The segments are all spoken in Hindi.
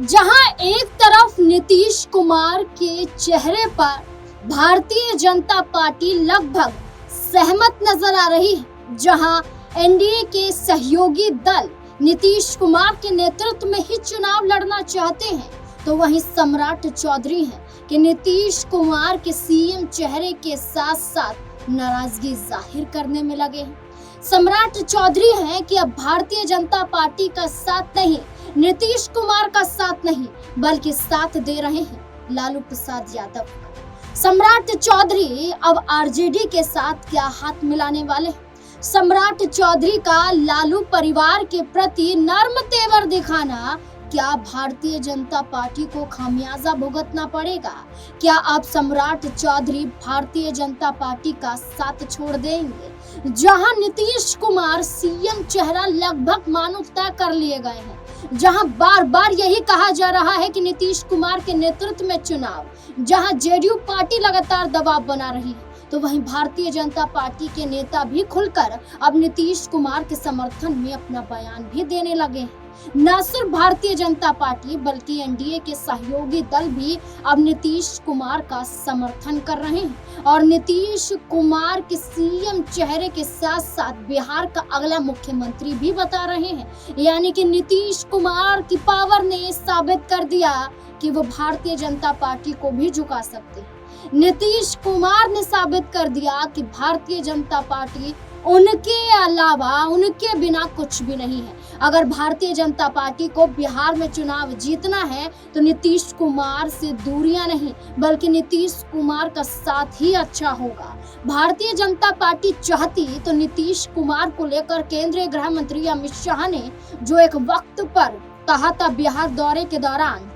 जहां एक तरफ नीतीश कुमार के चेहरे पर भारतीय जनता पार्टी लगभग सहमत नजर आ रही है, जहां एनडीए के सहयोगी दल नीतीश कुमार के नेतृत्व में ही चुनाव लड़ना चाहते हैं, तो वहीं सम्राट चौधरी हैं कि नीतीश कुमार के सीएम चेहरे के साथ साथ नाराजगी जाहिर करने में लगे हैं। सम्राट चौधरी हैं कि अब भारतीय जनता पार्टी का साथ नहीं, नीतीश कुमार का साथ नहीं, बल्कि साथ दे रहे हैं लालू प्रसाद यादव। सम्राट चौधरी अब आरजेडी के साथ क्या हाथ मिलाने वाले हैं? सम्राट चौधरी का लालू परिवार के प्रति नर्म तेवर दिखाना क्या भारतीय जनता पार्टी को खामियाजा भुगतना पड़ेगा? क्या अब सम्राट चौधरी भारतीय जनता पार्टी का साथ छोड़ देंगे? जहां नीतीश कुमार सीएम चेहरा लगभग मानो तय कर लिए गए हैं, जहां बार बार यही कहा जा रहा है कि नीतीश कुमार के नेतृत्व में चुनाव, जहां जेडीयू पार्टी लगातार दबाव बना रही है, तो वहीं भारतीय जनता पार्टी के नेता भी खुलकर अब नीतीश कुमार के समर्थन में अपना बयान भी देने लगे हैं। न सिर्फ भारतीय जनता पार्टी बल्कि एनडीए के सहयोगी दल भी अब नीतीश कुमार का समर्थन कर रहे हैं और नीतीश कुमार के सीएम चेहरे के साथ साथ बिहार का अगला मुख्यमंत्री भी बता रहे हैं। यानी कि नीतीश कुमार की पावर ने साबित कर दिया कि वो भारतीय जनता पार्टी को भी झुका सकते हैं। नीतीश कुमार ने साबित कर दिया कि भारतीय जनता पार्टी उनके अलावा, उनके बिना कुछ भी नहीं है। अगर भारतीय जनता पार्टी को बिहार में चुनाव जीतना है तो नीतीश कुमार से दूरियां नहीं, बल्कि नीतीश कुमार का साथ ही अच्छा होगा। भारतीय जनता पार्टी चाहती तो नीतीश कुमार को लेकर केंद्रीय गृह मंत्री अमित शाह ने जो एक वक्त पर कहा था बिहार दौरे के दौरान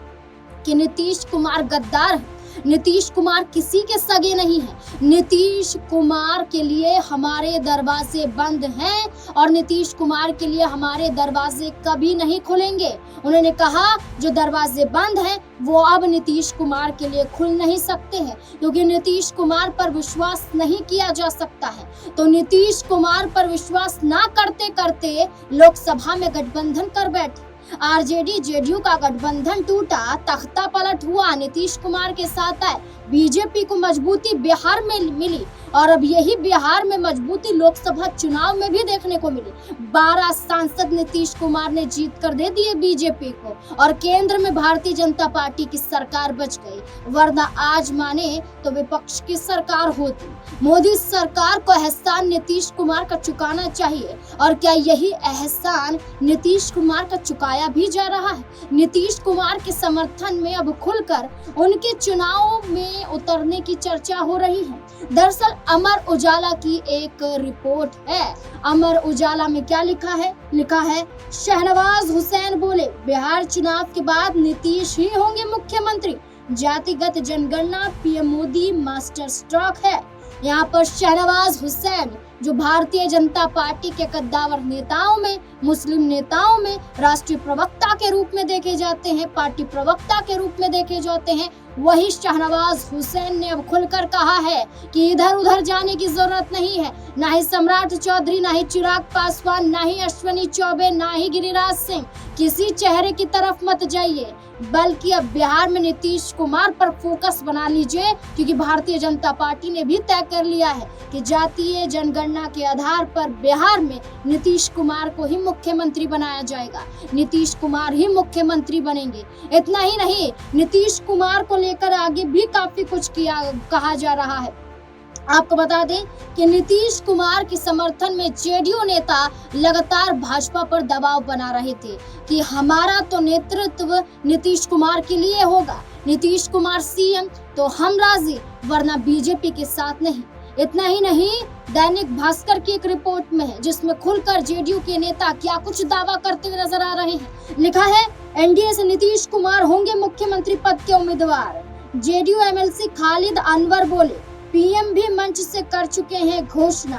कि नीतीश कुमार गद्दार है, नीतीश कुमार किसी के सगे नहीं है, नीतीश कुमार के लिए हमारे दरवाजे बंद हैं और नीतीश कुमार के लिए हमारे दरवाजे कभी नहीं खुलेंगे। उन्होंने कहा जो दरवाजे बंद हैं वो अब नीतीश कुमार के लिए खुल नहीं सकते हैं, क्योंकि नीतीश कुमार पर विश्वास नहीं किया जा सकता है। तो नीतीश कुमार पर विश्वास ना करते करते लोकसभा में गठबंधन कर बैठे। आरजेडी जेडीयू का गठबंधन टूटा, तख्ता पलट हुआ, नीतीश कुमार के साथ आए, बीजेपी को मजबूती बिहार में मिली और अब यही बिहार में मजबूती लोकसभा चुनाव में भी देखने को मिली। 12 सांसद नीतीश कुमार ने जीत कर दे दिए बीजेपी को और केंद्र में भारतीय जनता पार्टी की सरकार बच गई, वरना आज माने तो विपक्ष की सरकार होती। मोदी सरकार को एहसान नीतीश कुमार का चुकाना चाहिए और क्या यही एहसान नीतीश कुमार का चुकाया भी जा रहा है? नीतीश कुमार के समर्थन में अब खुलकर उनके चुनाव में उतरने की चर्चा हो रही है। दरअसल अमर उजाला की एक रिपोर्ट है। अमर उजाला में क्या लिखा है? लिखा है शहनवाज हुसैन बोले बिहार चुनाव के बाद नीतीश ही होंगे मुख्यमंत्री, जातिगत जनगणना पीएम मोदी मास्टर स्ट्रोक है। यहाँ पर शहनवाज हुसैन जो भारतीय जनता पार्टी के कद्दावर नेताओं में, मुस्लिम नेताओं में राष्ट्रीय प्रवक्ता के रूप में देखे जाते हैं, पार्टी प्रवक्ता के रूप में देखे जाते हैं, वही शहनवाज हुसैन ने अब खुलकर कहा है कि इधर उधर जाने की जरूरत नहीं है। ना ही सम्राट चौधरी, ना ही चिराग पासवान, ना ही अश्विनी चौबे, ना ही गिरिराज सिंह, किसी चेहरे की तरफ मत जाइए, बल्कि अब बिहार में नीतीश कुमार पर फोकस बना लीजिए, क्योंकि भारतीय जनता पार्टी ने भी तय कर लिया है कि जातीय जनगणना के आधार पर बिहार में नीतीश कुमार को ही मुख्यमंत्री बनाया जाएगा, नीतीश कुमार ही मुख्यमंत्री बनेंगे। इतना ही नहीं, नीतीश कुमार को लेकर आगे भी काफी कुछ कहा जा रहा है। आपको बता दें कि नीतीश कुमार के समर्थन में जेडीयू नेता लगातार भाजपा पर दबाव बना रहे थे कि हमारा तो नेतृत्व नीतीश कुमार के लिए होगा, नीतीश कुमार सीएम तो हम राजी, वरना बीजेपी के साथ नहीं। इतना ही नहीं, दैनिक भास्कर की एक रिपोर्ट में है जिसमें खुलकर जेडीयू के नेता क्या कुछ दावा करते हुए नजर आ रहे हैं। लिखा है एनडीए से नीतीश कुमार होंगे मुख्यमंत्री पद के उम्मीदवार। जेडीयू एमएलसी खालिद अनवर बोले पीएम भी मंच से कर चुके हैं घोषणा।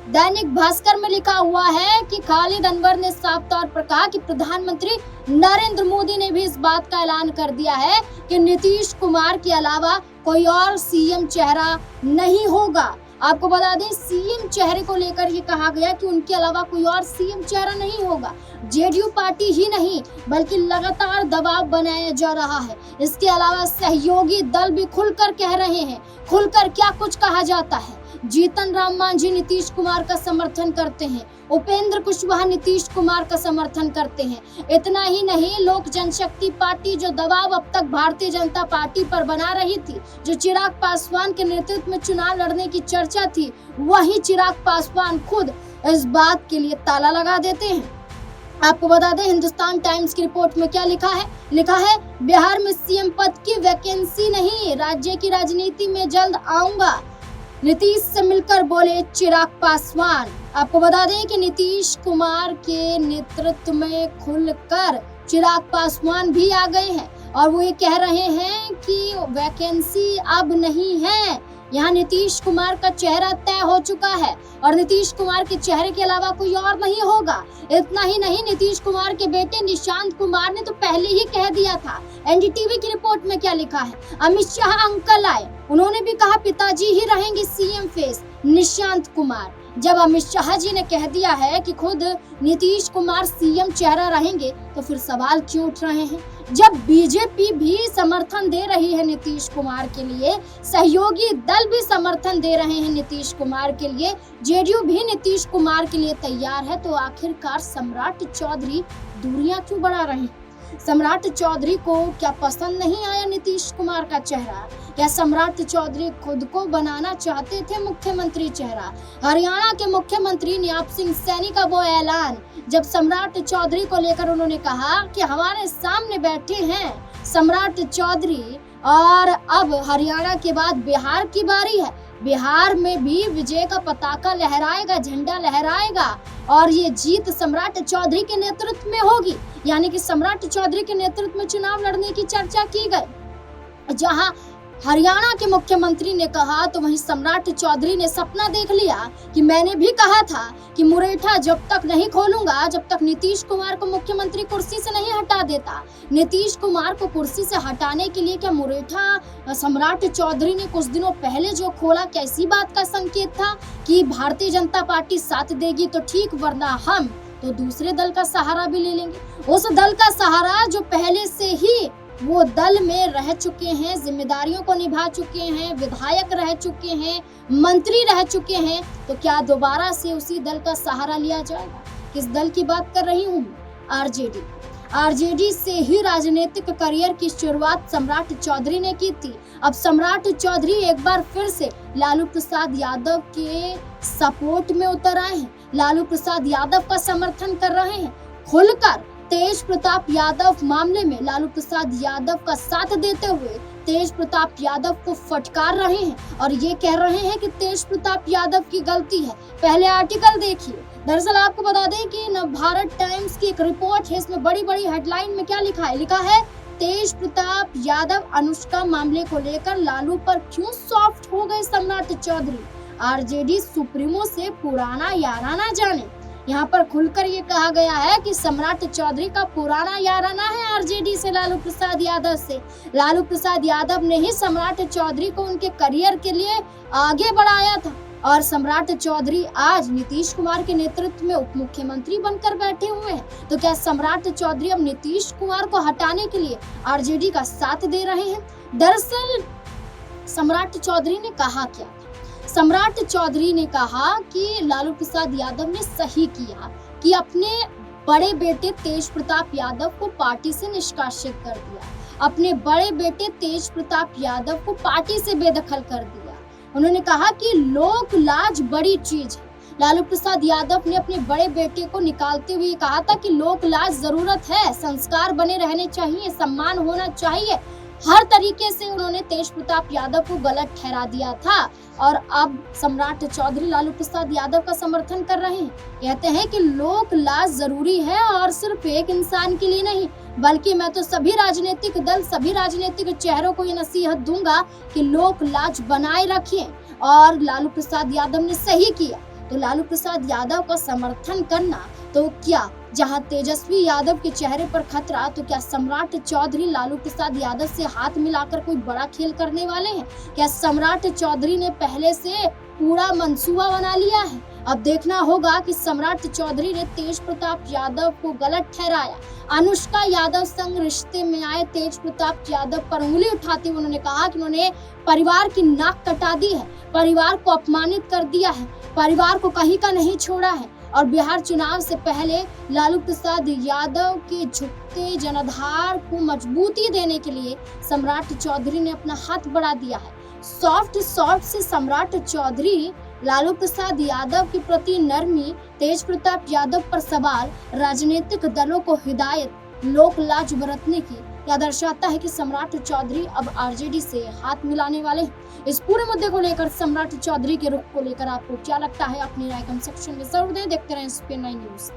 दैनिक भास्कर में लिखा हुआ है कि खालिद अनवर ने साफ तौर पर कहा कि प्रधानमंत्री नरेंद्र मोदी ने भी इस बात का ऐलान कर दिया है कि नीतीश कुमार के अलावा कोई और सीएम चेहरा नहीं होगा। आपको बता दें, सीएम चेहरे को लेकर ये कहा गया कि उनके अलावा कोई और सीएम चेहरा नहीं होगा। जेडीयू पार्टी ही नहीं बल्कि लगातार दबाव बनाया जा रहा है। इसके अलावा सहयोगी दल भी खुलकर कह रहे हैं। खुलकर क्या कुछ कहा जाता है। जीतन राम मांझी नीतीश कुमार का समर्थन करते हैं, उपेंद्र कुशवाहा नीतीश कुमार का समर्थन करते हैं। इतना ही नहीं, लोक जनशक्ति पार्टी जो दबाव अब तक भारतीय जनता पार्टी पर बना रही थी, जो चिराग पासवान के नेतृत्व में चुनाव लड़ने की चर्चा थी, वही चिराग पासवान खुद इस बात के लिए ताला लगा देते हैं। आपको बता दें, हिंदुस्तान टाइम्स की रिपोर्ट में क्या लिखा है, बिहार में सीएम पद की वैकेंसी नहीं, राज्य की राजनीति में जल्द आऊंगा, नीतीश से मिलकर बोले चिराग पासवान। आपको बता दें कि नीतीश कुमार के नेतृत्व में खुलकर चिराग पासवान भी आ गए हैं और वो ये कह रहे हैं कि वैकेंसी अब नहीं है, यहाँ नीतीश कुमार का चेहरा तय हो चुका है और नीतीश कुमार के चेहरे के अलावा कोई और नहीं होगा। इतना ही नहीं, नीतीश कुमार के बेटे निशांत कुमार ने तो पहले ही कह दिया था। एनडीटीवी की रिपोर्ट में क्या लिखा है, अमित शाह अंकल आए, उन्होंने भी कहा पिताजी ही रहेंगे सीएम फेस, निशांत कुमार। जब अमित शाह जी ने कह दिया है कि खुद नीतीश कुमार सीएम चेहरा रहेंगे, तो फिर सवाल क्यों उठ रहे हैं। जब बीजेपी भी समर्थन दे रही है नीतीश कुमार के लिए, सहयोगी दल भी समर्थन दे रहे हैं नीतीश कुमार के लिए, जेडीयू भी नीतीश कुमार के लिए तैयार है, तो आखिरकार सम्राट चौधरी दूरियां क्यों बढ़ा रहे हैं। सम्राट चौधरी को क्या पसंद नहीं आया नीतीश कुमार का चेहरा? क्या सम्राट चौधरी खुद को बनाना चाहते थे मुख्यमंत्री चेहरा? हरियाणा के मुख्यमंत्री न्याप सिंह सैनी का वो ऐलान, जब सम्राट चौधरी को लेकर उन्होंने कहा कि हमारे सामने बैठे हैं सम्राट चौधरी और अब हरियाणा के बाद बिहार की बारी है, बिहार में भी विजय का पताका लहराएगा, झंडा लहराएगा और ये जीत सम्राट चौधरी के नेतृत्व में होगी। यानी कि सम्राट चौधरी के नेतृत्व में चुनाव लड़ने की चर्चा की गई। जहां हरियाणा के मुख्यमंत्री ने कहा, तो वहीं सम्राट चौधरी ने सपना देख लिया कि मैंने भी कहा था कि मुरेठा जब तक नहीं खोलूंगा, जब तक नीतीश कुमार को मुख्यमंत्री कुर्सी से नहीं हटा देता। नीतीश कुमार को कुर्सी से हटाने के लिए क्या मुरेठा सम्राट चौधरी ने कुछ दिनों पहले जो खोला, कैसी बात का संकेत था कि भारतीय जनता पार्टी साथ देगी तो ठीक, वरना हम तो दूसरे दल का सहारा भी ले लेंगे। उस दल का सहारा जो पहले से ही वो दल में रह चुके हैं, जिम्मेदारियों को निभा चुके हैं, विधायक रह चुके हैं, मंत्री रह चुके हैं, तो क्या दोबारा से उसी दल का सहारा लिया जाएगा? किस दल की बात कर रही हूँ? आरजेडी। आरजेडी से ही राजनीतिक करियर की शुरुआत सम्राट चौधरी ने की थी। अब सम्राट चौधरी एक बार फिर से लालू प्रसाद यादव के सपोर्ट में उतर आए हैं, लालू प्रसाद यादव का समर्थन कर रहे हैं। खुलकर तेज प्रताप यादव मामले में लालू प्रसाद यादव का साथ देते हुए तेज प्रताप यादव को फटकार रहे हैं और ये कह रहे हैं कि तेज प्रताप यादव की गलती है। पहले आर्टिकल देखिए। दरअसल आपको बता दें कि नवभारत टाइम्स की एक रिपोर्ट है, इसमें बड़ी बड़ी हेडलाइन में क्या लिखा है, तेज प्रताप यादव अनुष्का मामले को लेकर लालू पर क्यों सॉफ्ट हो गए सम्राट चौधरी, आरजेडी सुप्रीमो से पुराना याराना जाने। यहाँ पर खुलकर ये कहा गया है कि सम्राट चौधरी का पुराना याराना है आरजेडी से, लालू प्रसाद यादव से। लालू प्रसाद यादव ने ही सम्राट चौधरी को उनके करियर के लिए आगे बढ़ाया था और सम्राट चौधरी आज नीतीश कुमार के नेतृत्व में उप मुख्यमंत्री बनकर बैठे हुए हैं। तो क्या सम्राट चौधरी अब नीतीश कुमार को हटाने के लिए आरजेडी का साथ दे रहे हैं? दरअसल सम्राट चौधरी ने कहा क्या? सम्राट चौधरी ने कहा कि लालू प्रसाद यादव ने सही किया कि अपने बड़े बेटे तेज प्रताप यादव को पार्टी से निष्कासित कर दिया, अपने बड़े बेटे तेज प्रताप यादव को पार्टी से बेदखल कर दिया। उन्होंने कहा कि लोक लाज बड़ी चीज है। लालू प्रसाद यादव ने अपने बड़े बेटे को निकालते हुए कहा था कि लोक लाज जरूरत है, संस्कार बने रहने चाहिए, सम्मान होना चाहिए। हर तरीके से उन्होंने तेज प्रताप यादव को गलत ठहरा दिया था और अब सम्राट चौधरी लालू प्रसाद यादव का समर्थन कर रहे हैं। कहते हैं कि लोक लाज जरूरी है और सिर्फ एक इंसान के लिए नहीं, बल्कि मैं तो सभी राजनीतिक दल, सभी राजनीतिक चेहरों को ये नसीहत दूंगा कि लोक लाज बनाए रखें। और लालू प्रसाद यादव ने सही किया तो लालू प्रसाद यादव का समर्थन करना तो क्या? जहां तेजस्वी यादव के चेहरे पर खतरा, तो क्या सम्राट चौधरी लालू प्रसाद यादव से हाथ मिलाकर कोई बड़ा खेल करने वाले हैं? क्या सम्राट चौधरी ने पहले से पूरा मंसूबा बना लिया है? अब देखना होगा कि सम्राट चौधरी ने तेज प्रताप यादव को गलत ठहराया। अनुष्का यादव संग रिश्ते में आए तेज प्रताप यादव पर उंगली उठाते हुए उन्होंने कहा कि उन्होंने परिवार की नाक कटा दी है, परिवार को अपमानित कर दिया है, परिवार को कहीं का नहीं छोड़ा है। और बिहार चुनाव से पहले लालू प्रसाद यादव के झुकते जनाधार को मजबूती देने के लिए सम्राट चौधरी ने अपना हाथ बढ़ा दिया है। सॉफ्ट से सम्राट चौधरी लालू प्रसाद यादव के प्रति नरमी, तेज प्रताप यादव पर सवाल, राजनीतिक दलों को हिदायत, लोक लाज बरतने की, यह दर्शाता है कि सम्राट चौधरी अब आरजेडी से हाथ मिलाने वाले हैं। इस पूरे मुद्दे को लेकर सम्राट चौधरी के रुख को लेकर आपको क्या लगता है? अपनी राय कमेंट सेक्शन में जरूर दें। देखते रहें SPN9 न्यूज़।